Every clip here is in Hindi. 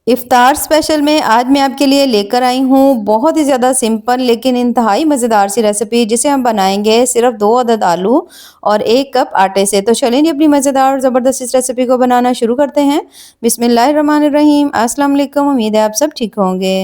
इफ्तार स्पेशल में आज मैं आपके लिए लेकर आई हूँ बहुत ही ज़्यादा सिंपल लेकिन इंतहाई मज़ेदार सी रेसिपी, जिसे हम बनाएंगे सिर्फ 2 अदद आलू और 1 कप आटे से। तो चलिए जी अपनी मज़ेदार और ज़बरदस्त इस रेसिपी को बनाना शुरू करते हैं। बिस्मिल्लाहिर्रहमानिर्रहीम। अस्सलाम वालेकुम। उम्मीद है आप सब ठीक होंगे।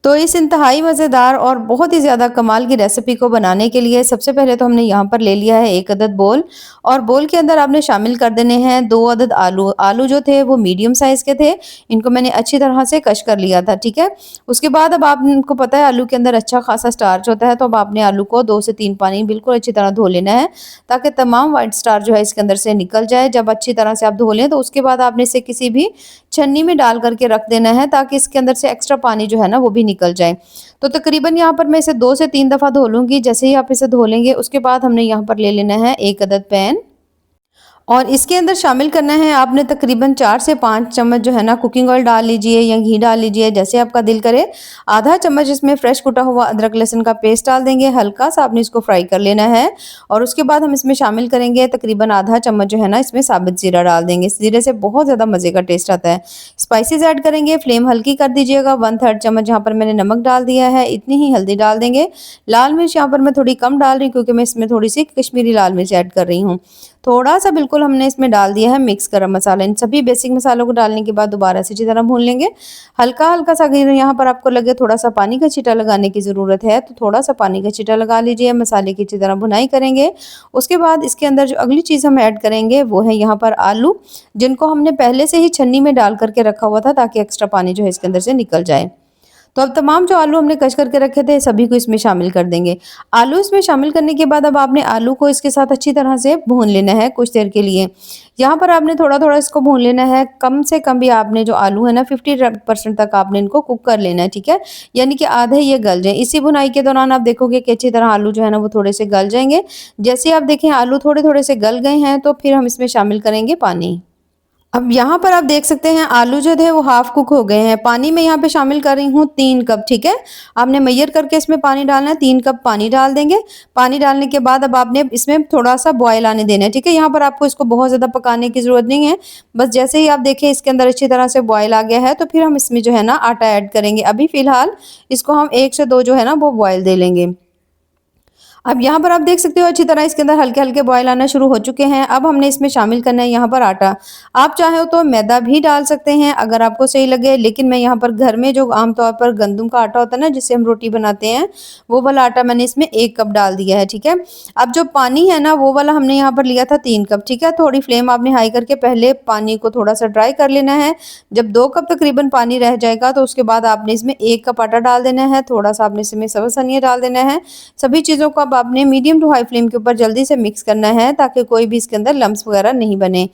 तो इस इंतहाई मज़ेदार और बहुत ही ज़्यादा कमाल की रेसिपी को बनाने के लिए सबसे पहले तो हमने यहाँ पर ले लिया है 1 अदद बोल, और बोल के अंदर आपने शामिल कर देने हैं 2 अदद आलू। आलू जो थे वो मीडियम साइज़ के थे, इनको मैंने अच्छी तरह से कश कर लिया था, ठीक है। उसके बाद अब आपको पता है आलू के अंदर अच्छा खासा स्टार्च होता है, तो अब आपने आलू को 2 से 3 पानी बिल्कुल अच्छी तरह धो लेना है, ताकि तमाम वाइट स्टार्च जो है इसके अंदर से निकल जाए। जब अच्छी तरह से आप धो लें तो उसके बाद आपने इसे किसी भी छन्नी में डाल करके रख देना है, ताकि इसके अंदर से एक्स्ट्रा पानी जो है ना वो भी निकल जाए। तो तकरीबन यहाँ पर मैं इसे 2 से 3 दफ़ा धो लूँगी। जैसे ही आप इसे धो लेंगे उसके बाद हमने यहाँ पर ले लेना है 1 अदद पैन, और इसके अंदर शामिल करना है आपने तकरीबन 4 से 5 चम्मच जो है ना कुकिंग ऑयल डाल लीजिए या घी डाल लीजिए, जैसे आपका दिल करे। आधा चम्मच इसमें फ्रेश कुटा हुआ अदरक लहसुन का पेस्ट डाल देंगे, हल्का सा आपने इसको फ्राई कर लेना है। और उसके बाद हम इसमें शामिल करेंगे तकरीबन आधा चम्मच जो है ना इसमें साबित ज़ीरा डाल देंगे। इस ज़ीरे से बहुत ज़्यादा मज़े का टेस्ट आता है। स्पाइसेस ऐड करेंगे, फ्लेम हल्की कर दीजिएगा। 1/3 चम्मच यहाँ पर मैंने नमक डाल दिया है, इतनी ही हल्दी डाल देंगे। लाल मिर्च यहाँ पर मैं थोड़ी कम डाल रही हूँ, क्योंकि मैं इसमें थोड़ी सी कश्मीरी लाल मिर्च ऐड कर रही हूँ। थोड़ा सा बिल्कुल हमने इसमें डाल दिया है मिक्स गरम मसाला। इन सभी बेसिक मसालों को डालने के बाद दोबारा से अच्छी तरह भून लेंगे। हल्का हल्का सा अगर यहाँ पर आपको लगे थोड़ा सा पानी का छींटा लगाने की ज़रूरत है, तो थोड़ा सा पानी का छींटा लगा लीजिए। मसाले की अच्छी तरह भुनाई करेंगे। उसके बाद इसके अंदर जो अगली चीज़ हम ऐड करेंगे वो है यहाँ पर आलू, जिनको हमने पहले से ही छन्नी में डाल करके रखा हुआ था, ताकि एक्स्ट्रा पानी जो है इसके अंदर से निकल जाए। तो अब तमाम जो आलू हमने कश करके रखे थे सभी को इसमें शामिल कर देंगे। आलू इसमें शामिल करने के बाद अब आपने आलू को इसके साथ अच्छी तरह से भून लेना है कुछ देर के लिए। यहाँ पर आपने थोड़ा-थोड़ा इसको भून लेना है, कम से कम भी आपने जो आलू है ना 50% तक आपने इनको कुक कर लेना है, ठीक है? यानी कि आधे ये गल जाएँ। इसी भुनाई के दौरान आप देखोगे कि अच्छी तरह आलू जो है ना वो थोड़े से गल जाएँगे। जैसे आप देखें आलू थोड़े-थोड़े से गल गए हैं, तो फिर हम इसमें शामिल करेंगे पानी। अब यहाँ पर आप देख सकते हैं आलू जो थे वो हाफ कुक हो गए हैं। पानी मैं यहाँ पे शामिल कर रही हूँ 3 कप, ठीक है। आपने मेजर करके इसमें पानी डालना है, 3 कप पानी डाल देंगे। पानी डालने के बाद अब आपने इसमें थोड़ा सा बॉयल आने देना है, ठीक है। यहाँ पर आपको इसको बहुत ज़्यादा पकाने की ज़रूरत नहीं है। बस जैसे ही आप देखें इसके अंदर अच्छी तरह से बॉयल आ गया है, तो फिर हम इसमें जो है ना आटा ऐड करेंगे। अभी फ़िलहाल इसको हम 1 से 2 जो है ना वो बॉयल दे लेंगे। अब यहाँ पर आप देख सकते हो अच्छी तरह इसके अंदर हल्के-हल्के बॉयल आना शुरू हो चुके हैं। अब हमने इसमें शामिल करना है यहाँ पर आटा। आप चाहे तो मैदा भी डाल सकते हैं अगर आपको सही लगे, लेकिन मैं यहाँ पर घर में जो आमतौर पर गंदम का आटा होता है ना जिससे हम रोटी बनाते हैं, वो वाला आटा मैंने इसमें 1 कप डाल दिया है, ठीक है। अब जो पानी है ना वो वाला हमने यहाँ पर लिया था 3 कप, ठीक है। थोड़ी फ्लेम आपने हाई करके पहले पानी को थोड़ा सा ड्राई कर लेना है। जब 2 कप तकरीबन पानी रह जाएगा तो उसके बाद आपने इसमें 1 कप आटा डाल देना है, थोड़ा सा आपने इसमें सब्ज़ धनिया डाल देना है। सभी चीज़ों को अब आपने मीडियम टू हाई फ्लेम के ऊपर जल्दी से मिक्स करना है, ताकि कोई भी इसके अंदर लम्स वगैरह नहीं बने।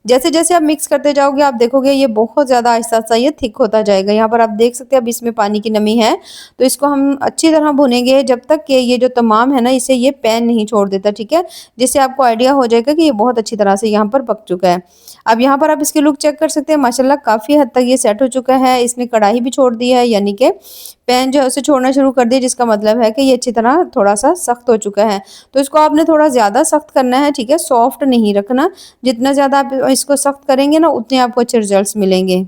जैसे-जैसे आप मिक्स करते जाओगे आप देखोगे ये बहुत ज़्यादा आहिस्ता-आहिस्ता ये थिक होता जाएगा। यहाँ पर आप देख सकते हैं अब इसमें पानी की नमी है, तो इसको हम अच्छी तरह भूनेंगे जब तक कि ये जो तमाम है ना इसे ये पैन नहीं छोड़ देता, ठीक है? जिससे आपको आइडिया हो जाएगा कि ये बहुत अच्छी तरह से यहाँ पर पक चुका है। अब यहाँ पर आप इसकी लुक चेक कर सकते हैं, माशाल्लाह काफ़ी हद तक ये सेट हो चुका है। इसने कढ़ाई भी छोड़ दी है, यानी कि पैन जो है उसे छोड़ना शुरू कर दिया, जिसका मतलब है कि ये अच्छी तरह थोड़ा-सा सख्त हो चुका है। तो इसको आपने थोड़ा ज़्यादा सख्त करना है, ठीक है, सॉफ्ट नहीं रखना। जितना ज़्यादा आप इसको सख्त करेंगे ना उतने आपको अच्छे रिजल्ट्स मिलेंगे।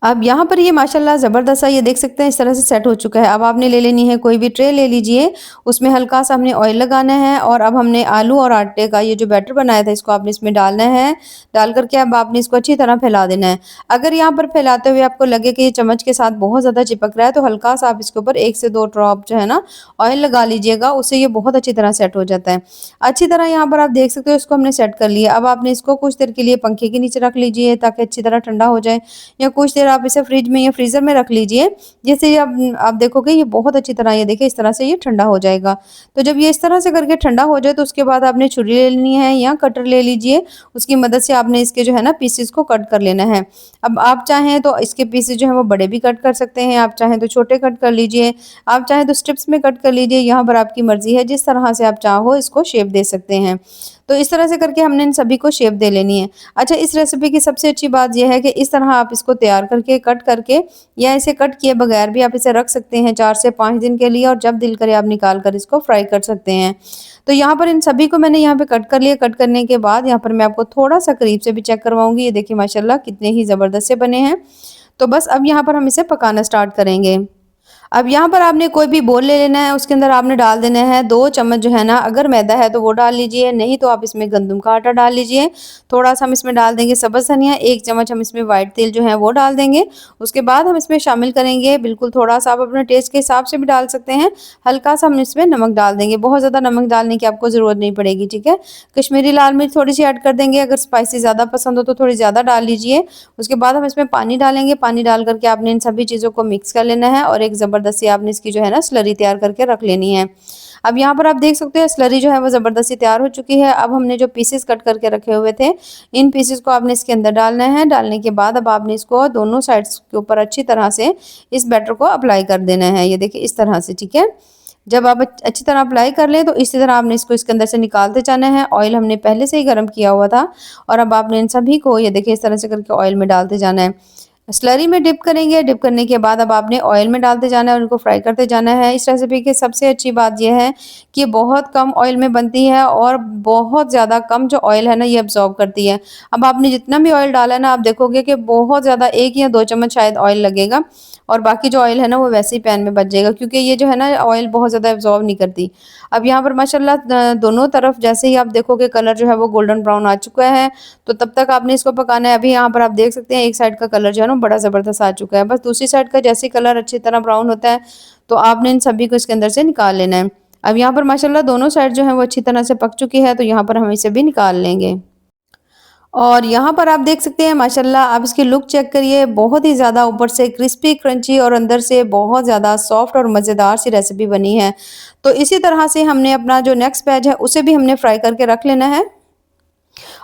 अब यहाँ पर ये माशाल्लाह ज़बरदस्त सा ये देख सकते हैं इस तरह से सेट हो चुका है। अब आपने ले लेनी है कोई भी ट्रे ले लीजिए, उसमें हल्का सा हमने ऑयल लगाना है, और अब हमने आलू और आटे का ये जो बैटर बनाया था इसको आपने इसमें डालना है। डाल करके अब आपने इसको अच्छी तरह फैला देना है। अगर यहाँ पर फैलाते हुए आपको लगे कि ये चम्मच के साथ बहुत ज़्यादा चिपक रहा है, तो हल्का सा आप इसके ऊपर 1 से 2 ड्रॉप जो है ना ऑयल लगा लीजिएगा, उससे ये बहुत अच्छी तरह सेट हो जाता है। अच्छी तरह यहाँ पर आप देख सकते हो इसको हमने सेट कर लिया। अब आपने इसको कुछ देर के लिए पंखे के नीचे रख लीजिए, ताकि अच्छी तरह ठंडा हो जाए, या कुछ देर आप इसे फ्रिज में या फ्रीज़र में रख लीजिए। जैसे ही आप देखोगे ये बहुत अच्छी तरह ये देखिए इस तरह से ये ठंडा हो जाएगा। तो जब ये इस तरह से करके ठंडा हो जाए तो उसके बाद आपने छुरी ले लेनी है या कटर ले लीजिए, उसकी मदद से आपने इसके जो है ना पीसेस को कट कर लेना है। अब आप चाहें तो इसके पीसेस जो है वो बड़े भी कट कर सकते हैं, आप चाहें तो छोटे कट कर लीजिए, आप चाहें तो स्ट्रिप्स में कट कर लीजिए, यहाँ पर आपकी मर्ज़ी है, जिस तरह से आप चाहो इसको शेप दे सकते हैं। तो इस तरह से करके हमने इन सभी को शेप दे लेनी है। अच्छा, इस रेसिपी की सबसे अच्छी बात ये है कि इस तरह आप इसको तैयार करके कट करके या इसे कट किए बगैर भी आप इसे रख सकते हैं 4 से 5 दिन के लिए, और जब दिल करे आप निकाल कर इसको फ्राई कर सकते हैं। तो यहाँ पर इन सभी को मैंने यहाँ पे कट कर लिया। कट करने के बाद यहाँ पर मैं आपको थोड़ा सा करीब से भी चेक करवाऊंगी। ये देखिए माशाल्लाह कितने ही ज़बरदस्त से बने हैं। तो बस अब यहाँ पर हम इसे पकाना स्टार्ट करेंगे। अब यहाँ पर आपने कोई भी बोल ले लेना है, उसके अंदर आपने डाल देना है 2 चम्मच जो है ना, अगर मैदा है तो वो डाल लीजिए, नहीं तो आप इसमें गंदम का आटा डाल लीजिए। थोड़ा-सा हम इसमें डाल देंगे सब्ज़ धनिया, 1 चम्मच हम इसमें व्हाइट तिल जो है वो डाल देंगे। उसके बाद हम इसमें शामिल करेंगे बिल्कुल थोड़ा-सा, आप अपने टेस्ट के हिसाब से भी डाल सकते हैं, हल्का-सा हम इसमें नमक डाल देंगे, बहुत ज़्यादा नमक डालने की आपको ज़रूरत नहीं पड़ेगी, ठीक है। कश्मीरी लाल मिर्च थोड़ी-सी ऐड कर देंगे, अगर स्पाइसी ज़्यादा पसंद हो तो थोड़ी ज़्यादा डाल लीजिए। उसके बाद हम इसमें पानी डालेंगे, पानी डाल कर के आपने इन सभी चीज़ों को मिक्स कर लेना है और एक ज़बरदस्त सी आपने इसकी जो है ना स्लरी तैयार करके रख लेनी है। अब यहाँ पर आप देख सकते हैं स्लरी जो है वो ज़बरदस्ती तैयार हो चुकी है। अब हमने जो पीसेस कट करके रखे हुए थे, इन पीसेस को आपने इसके अंदर डालना है। डालने के बाद अब आपने इसको दोनों साइड्स के ऊपर अच्छी तरह से इस बैटर को अप्लाई कर देना है। ये देखिए इस तरह से, ठीक है। जब आप अच्छी तरह अप्लाई कर लें तो इसी तरह आपने इसको इसके अंदर से निकालते जाना है। ऑयल हमने पहले से ही गर्म किया हुआ था और अब आपने इन सभी को ये देखिए इस तरह से करके ऑयल में डालते जाना है। स्लरी में डिप करेंगे, डिप करने के बाद अब आपने ऑयल में डालते जाना है और उनको फ्राई करते जाना है। इस रेसिपी की सबसे अच्छी बात ये है कि ये बहुत कम ऑयल में बनती है और बहुत ज़्यादा कम जो ऑयल है ना ये अब्ज़ॉर्ब करती है। अब आपने जितना भी ऑयल डाला है ना, आप देखोगे कि बहुत ज़्यादा 1 या 2 चम्मच शायद ऑयल लगेगा और बाकी जो ऑयल है ना वो वैसे ही पैन में बच जाएगा, क्योंकि ये जो है ना ऑयल बहुत ज़्यादा अब्ज़ॉर्ब नहीं करती। अब यहाँ पर माशाल्लाह दोनों तरफ जैसे ही आप देखोगे कलर जो है वो गोल्डन ब्राउन आ चुका है, तो तब तक आपने इसको पकाना है। अभी यहाँ पर आप देख सकते हैं एक साइड का कलर जो है ना बड़ा ज़बरदस्त आ चुका है। बस दूसरी साइड का जैसे ही कलर अच्छी तरह ब्राउन होता है, तो आपने इन सभी को इसके अंदर से निकाल लेना है। अब यहाँ पर माशाल्लाह दोनों साइड जो है वो अच्छी तरह से पक चुकी है, तो यहाँ पर हम इसे भी निकाल लेंगे। और यहाँ पर आप देख सकते हैं माशाल्लाह, आप इसकी लुक चेक करिए, बहुत ही ज़्यादा ऊपर से क्रिस्पी क्रंची और अंदर से बहुत ज़्यादा सॉफ्ट और मज़ेदार सी रेसिपी बनी है। तो इसी तरह से हमने अपना जो नेक्स्ट बैच है उसे भी हमने फ्राई करके रख लेना है।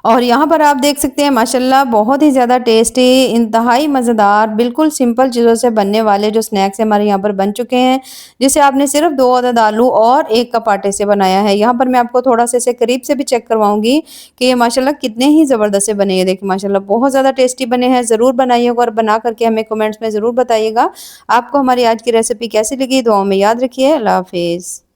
और यहाँ पर आप देख सकते हैं माशाल्लाह बहुत ही ज़्यादा टेस्टी, इंतहाई मज़ेदार, बिल्कुल सिंपल चीज़ों से बनने वाले जो स्नैक्स हमारे यहाँ पर बन चुके हैं, जिसे आपने सिर्फ 2 अदद आलू और 1 कप आटे से बनाया है। यहाँ पर मैं आपको थोड़ा-सा इसे करीब से भी चेक करवाऊँगी कि ये माशाल्लाह कितने ही ज़बरदस्त से बने हैं। देखिए माशाल्लाह बहुत ज़्यादा टेस्टी बने हैं, ज़रूर बनाइएगा और बना करके हमें कमेंट्स में ज़रूर बताइएगा। आपको हमारी आज की रेसिपी कैसी लगी? दुआओं में याद रखिए। अल्लाह हाफ़िज़।